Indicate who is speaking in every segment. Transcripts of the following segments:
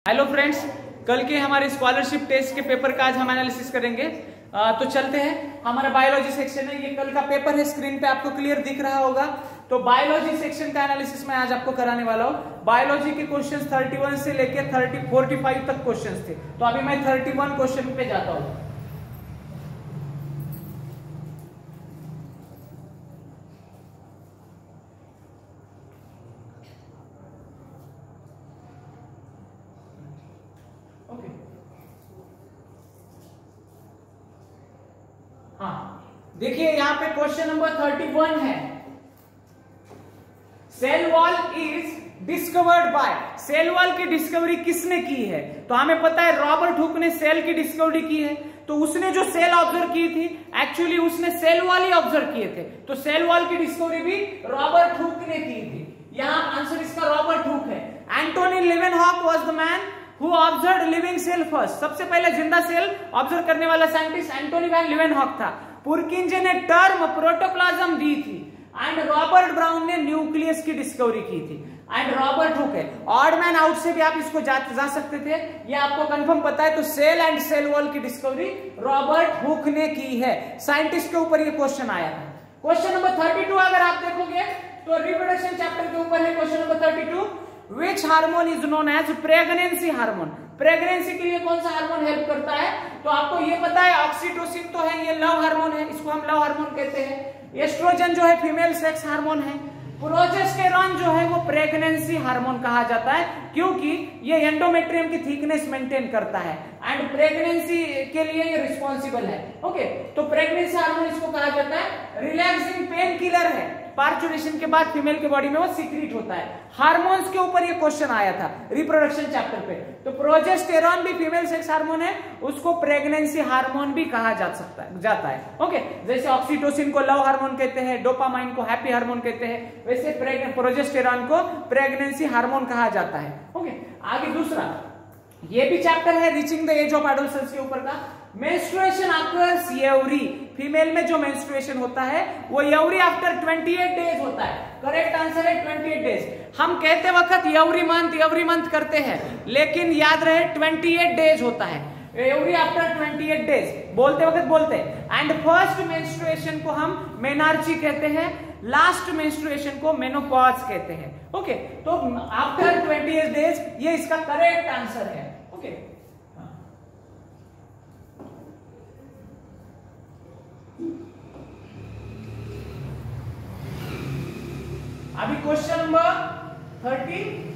Speaker 1: Hello friends, कल के हमारे स्कॉलरशिप टेस्ट के पेपर का आज हम एनालिसिस करेंगे। तो चलते हैं। हमारा बायोलॉजी सेक्शन है, ये कल का पेपर है, स्क्रीन पे आपको क्लियर दिख रहा होगा। तो बायोलॉजी सेक्शन का एनालिसिस मैं आज आपको कराने वाला हूँ। बायोलॉजी के क्वेश्चंस 31 से लेकर 45 तक क्वेश्चंस थे, तो अभी मैं 31 क्वेश्चन पे जाता हूँ। हाँ, देखिए यहाँ पे क्वेश्चन नंबर 31 है। Cell wall is discovered by. Cell wall की डिस्कवरी किसने की है? तो हमें पता है रॉबर्ट हुक ने सेल की डिस्कवरी की है। तो उसने जो सेल ऑब्जर्व की थी, एक्चुअली उसने सेल वॉल ही ऑब्जर्व किए थे। तो सेल वॉल की डिस्कवरी भी रॉबर्ट हुक ने की थी। यहाँ आंसर इसका रॉबर्ट हुक है। Antonie Leeuwenhoek was the man who observed living cell first. सबसे पहले जिंदा सेल ऑब्जर्व करने वाला साइंटिस्ट एंटोनी वैन लिवेनहॉक था। पुरकिंजे ने टर्म प्रोटोप्लाज्म दी थी एंड रॉबर्ट ब्राउन ने न्यूक्लियस की डिस्कवरी की थी। एंड रॉबर्ट हुक है। ऑड मैन आउट से भी आप इसको जा सकते थे, ये आपको कंफर्म पता है। तो सेल एंड सेल वॉल की डिस्कवरी रॉबर्ट हुक ने की है। साइंटिस्ट के ऊपर ये क्वेश्चन आया था। क्वेश्चन नंबर 32 अगर आप देखोगे तो रिप्रोडक्शन चैप्टर के ऊपर है। Question number 32, which hormone is known as pregnancy hormone. Pregnancy के लिए कौन सा हार्मोन हेल्प करता है? तो आपको ये पता है ऑक्सीटोसिन तो है, ये लव हार्मोन है, इसको हम लव हार्मोन कहते हैं। एस्ट्रोजन जो है फीमेल सेक्स हार्मोन है। प्रोजेस्टेरॉन जो है वो प्रेगनेंसी हार्मोन कहा जाता है, क्योंकि ये एंडोमेट्रियम की थिकनेस मेंटेन करता है एंड प्रेगनेंसी के लिए ये रिस्पॉन्सिबल है। ओके, तो प्रेगनेंसी हार्मोन इसको कहा जाता है। रिलैक्सिंग पेन किलर है, पार्चुरेशन के बाद फीमेल के बॉडी में वो सीक्रेट होता है। हार्मोन्स के ऊपर ये क्वेश्चन आया था रिप्रोडक्शन चैप्टर पे। तो प्रोजेस्टेरॉन भी फीमेल सेक्स हार्मोन है, उसको प्रेगनेंसी हार्मोन भी कहा जाता है। ओके, जैसे ऑक्सीटोसिन को लव हार्मोन कहते हैं, डोपामाइन को हैप्पी हार्मोन कहते हैं, वैसे प्रोजेस्टेरॉन को प्रेगनेंसी हार्मोन कहा जाता है। ओके, आगे दूसरा, ये भी चैप्टर है reaching the age of adolescence के ऊपर का। Menstruation occurs every. फीमेल में जो मेंस्ट्रुएशन होता है वो एवरी आफ्टर 28 डेज होता है। करेक्ट आंसर है 28 डेज। हम कहते वक्त एवरी मंथ करते हैं, लेकिन याद रहे 28 डेज होता है। एवरी आफ्टर 28 डेज बोलते वक्त बोलते हैं। एंड फर्स्ट मेंस्ट्रुएशन को हम मेनार्ची कहते हैं, लास्ट मेंस्ट्रुएशन को मेनोपॉज कहते हैं। ओके, तो आफ्टर 28 डेज ये इसका करेक्ट आंसर है। ओके, अभी क्वेश्चन नंबर 30।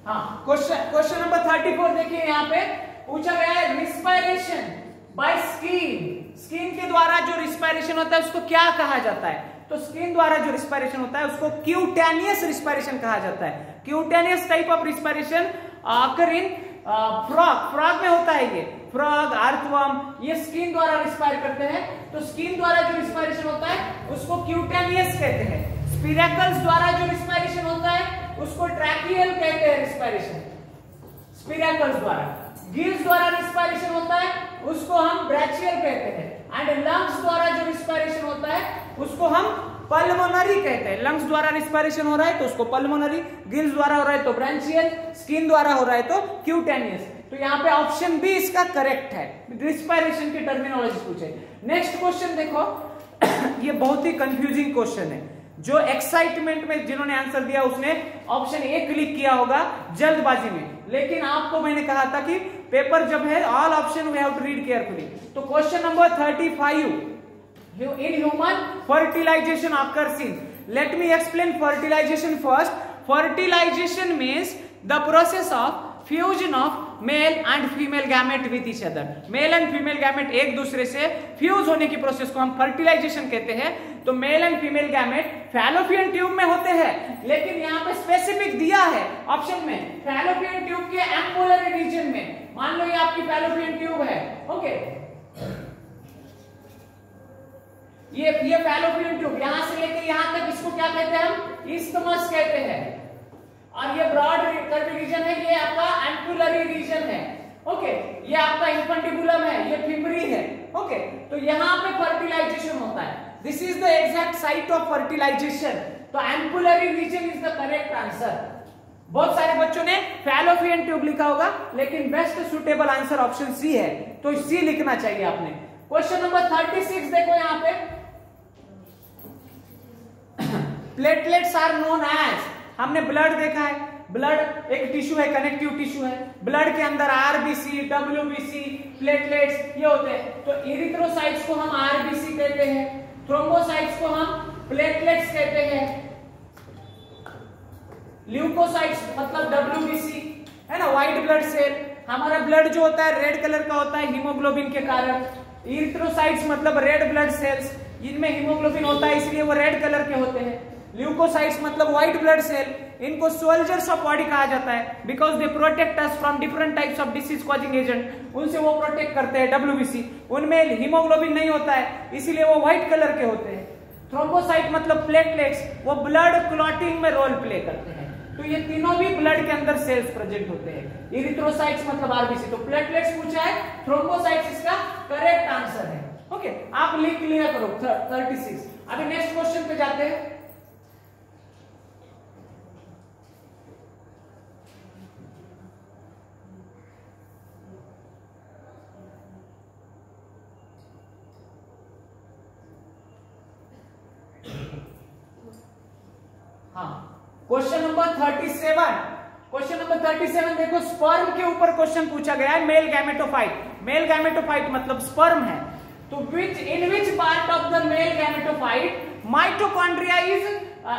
Speaker 1: हाँ, क्वेश्चन नंबर 34 देखिए, यहाँ पे पूछा गया है रिस्पायरेशन बाय स्किन। स्किन के द्वारा जो रिस्पायरेशन होता है उसको क्या कहा जाता है? तो स्किन द्वारा जो रिस्पायरेशन होता है उसको क्यूटेनियस रिस्पायरेशन कहा जाता है। Cutaneous type of respiration occur in frog में होता है। ये फ्रॉग, अर्थवर्म, ये स्किन द्वारा रिस्पायर करते हैं। तो स्किन द्वारा जो रिस्पायरेशन होता है उसको क्यूटेनियस कहते हैं। स्पिरेकल्स द्वारा जो रिस्पायरेशन होता है उसको ट्रैकियल कहते हैं रिस्पायरेशन, स्पिरेकल्स द्वारा। गिल्स द्वारा रिस्पायरेशन होता है उसको हम ब्रैचियल कहते हैं। एंड लंग्स द्वारा जो रिस्पायरेशन होता है उसको हम पल्मोनरी कहते हैं। लंग्स द्वारा रिस्पायरेशन हो रहा है तो उसको पल्मोनरी, गिल्स द्वारा हो रहा है तो ब्रांचियल, स्किन द्वारा हो रहा है तो क्यूटेनियस। तो यहाँ पे ऑप्शन बी इसका करेक्ट है। रिस्पायरेशन की टर्मिनोलॉजी पूछे। नेक्स्ट क्वेश्चन देखो, ये बहुत ही कंफ्यूजिंग क्वेश्चन है। जो एक्साइटमेंट में जिन्होंने आंसर दिया उसने ऑप्शन ए क्लिक किया होगा जल्दबाजी में, लेकिन आपको मैंने कहा था कि पेपर जब है all option we have to read carefully. तो question number 35, in human fertilization occurs in. Let me explain fertilization first. Fertilization means the process of fusion of male and female gamete with each other. Male and female gamete एक दूसरे से fuse होने की process को हम fertilisation कहते हैं। तो male and female gamete fallopian tube में होते हैं, लेकिन यहाँ पे स्पेसिफिक दिया है ऑप्शन में फैलोपियन ट्यूब के एम्पुलरी रीजन में। मान लो ये आपकी फैलोपियन ट्यूब है। ओके, ये फैलोपियन ट्यूब यहां से लेके यहां तक, इसको क्या कहते हैं हम? इस्थमस कहते हैं। और ये ब्रॉड कर्वी रीजन है, ये आपका एम्पुलरी रीजन है। ओके, ये आपका इंफेंटिबुलम है, ये फिब्री है। ओके, तो यहाँ पे फर्टिलाइजेशन होता है, this is the exact site of fertilisation, तो ampullary region is the correct answer. बहुत सारे बच्चों ने फैलोपियन ट्यूब लिखा होगा, लेकिन best suitable answer option C है, तो सी लिखना चाहिए आपने। क्वेश्चन नंबर 36 देखो यहाँ पे, प्लेटलेट्स आर नोन एज, हमने ब्लड देखा है, ब्लड एक टिश्यू है, कनेक्टिव टिश्यू है, ब्लड के अंदर आरबीसी, डब्ल्यूबीसी, प्लेटलेट्स ये होते हैं। तो इरिथ्रोसाइट्स को हम आरबीसी कहते हैं, थ्रोम्बोसाइट्स को हम प्लेटलेट्स कहते हैं, ल्यूकोसाइट्स मतलब डब्ल्यूबीसी है ना, व्हाइट ब्लड सेल। हमारा ब्लड जो होता है रेड कलर का होता है हीमोग्लोबिन के कारण। इरिथ्रोसाइट्स मतलब रेड ब्लड सेल्स, इनमें हीमोग्लोबिन होता है इसलिए वो रेड कलर के होते हैं। ल्यूकोसाइट्स मतलब व्हाइट ब्लड सेल, इनको सोल्जर्स ऑफ बॉडी कहा जाता है, because they protect us from different types of disease causing agent, उनसे वो प्रोटेक्ट करते हैं। डब्ल्यूबीसी उनमें हीमोग्लोबिन नहीं होता है इसलिए वो व्हाइट कलर के होते हैं। थ्रोम्बोसाइट मतलब प्लेटलेट्स, वो ब्लड क्लॉटिंग में रोल प्ले करते हैं। तो ये तीनों भी ब्लड के अंदर सेल्स प्रेजेंट होते हैं। इरिथ्रोसाइट्स मतलब आरबीसी, तो प्लेटलेट्स पूछा है, थ्रोम्बोसाइट्स इसका करेक्ट आंसर है। ओके, आप लिख लिया करो 36। अभी नेक्स्ट क्वेश्चन पे जाते हैं। हाँ, क्वेश्चन नंबर 37, क्वेश्चन नंबर 37 देखो, स्पर्म के ऊपर क्वेश्चन पूछा गया है, मेल गैमेटोफाइट। मेल गैमेटोफाइट मतलब स्पर्म है, तो in which part of the male gametophyte mitochondria is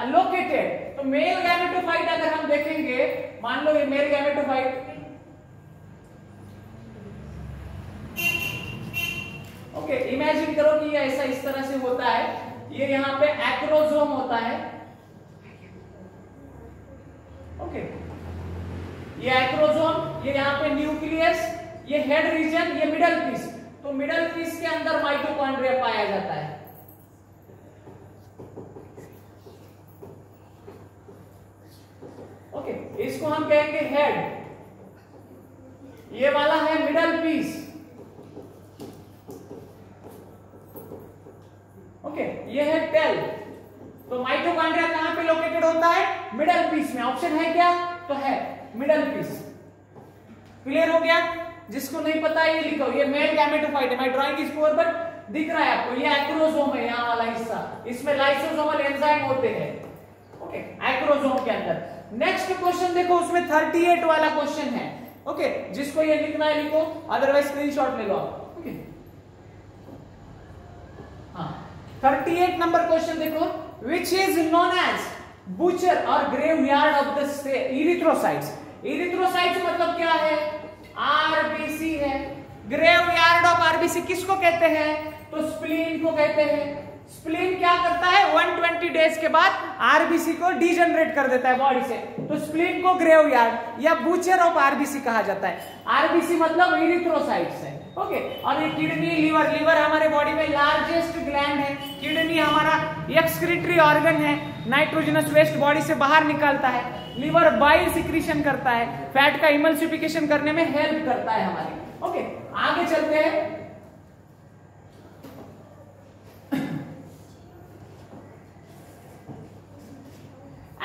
Speaker 1: located. तो मेल गैमेटोफाइट अगर हम देखेंगे, मान लो ये मेल गैमेटोफाइट, ओके, इमेजिन करो कि ये ऐसा इस तरह से होता है, ये यहाँ पे एक्रोसोम होता है, ओके, ये एक्रोसोम, ये यहाँ पे न्यूक्लियस, ये हेड रीजन, ये मिडल पीस। तो मिडल पीस के अंदर माइटोकॉन्ड्रिया पाया जाता है। ओके, इसको हम कहेंगे हेड, ये वाला है मिडल पीस। ओके, ये है टेल। तो माइटोकॉन्ड्रिया कहां पे लोकेटेड होता है? मिडल पीस में। ऑप्शन है क्या? तो है मिडल पीस। क्लियर हो गया? जिसको नहीं पता ये लिखो, ये मेल गैमेटोफाइट है। My drawing is poor but दिख रहा है आपको, ये एक्रोसोम है, यहाँ वाला हिस्सा, इसमें लाइसोसोमल एंजाइम होते हैं, ओके, एक्रोसोम के अंदर। नेक्स्ट क्वेश्चन देखो, उसमें 38 वाला क्वेश्चन है, ओके, जिसको ये लिखना है लिखो, अदरवाइज स्क्रीनशॉट ले लो आप, ओके। हाँ, 38 नंबर क्वेश्चन देखो, which is known as butcher or graveyard of the erythrocytes। erythrocytes मतलब क्या है? आरबीसी है। ग्रेवयार्ड ऑफ आरबीसी किसको कहते हैं? तो स्प्लीन को कहते हैं। स्प्लीन क्या करता है? 120 डेज के बाद आरबीसी को डिजनरेट कर देता है बॉडी से, तो स्प्लीन को ग्रेवयार्ड या बूचर ऑफ आरबीसी कहा जाता है। आरबीसी मतलब इरिथ्रोसाइट्स है, ओके। और ये किडनी, लिवर, लिवर हमारे बॉडी में लार्जेस्ट ग्लैंड है, किडनी हमारा एक्सक्रीटरी ऑर्गन है, नाइट्रोजनस वेस्ट बॉडी से बाहर निकालता है, लिवर बाइल सिक्रीशन करता है, फैट का इमल्सिफिकेशन करने में हेल्प करता है हमारी, ओके। आगे चलते हैं।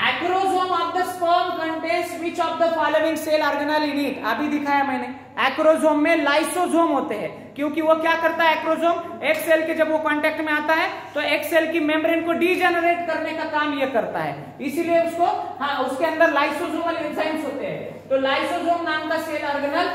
Speaker 1: Acrosome of the sperm contains which of the following cell organelle in it. अभी दिखाया मैंने, एक्रोसोम में लाइसोसोम होते हैं, क्योंकि वो क्या करता है एक्रोसोम, एक सेल के जब वो कांटेक्ट में आता है तो एक सेल की मेम्ब्रेन को डीजेनरेट करने का काम ये करता है, इसीलिए उसको, हाँ, उसके अंदर लाइसोसोमल एंजाइम्स होते हैं। तो लाइसोसोम नाम का सेल ऑर्गेनेल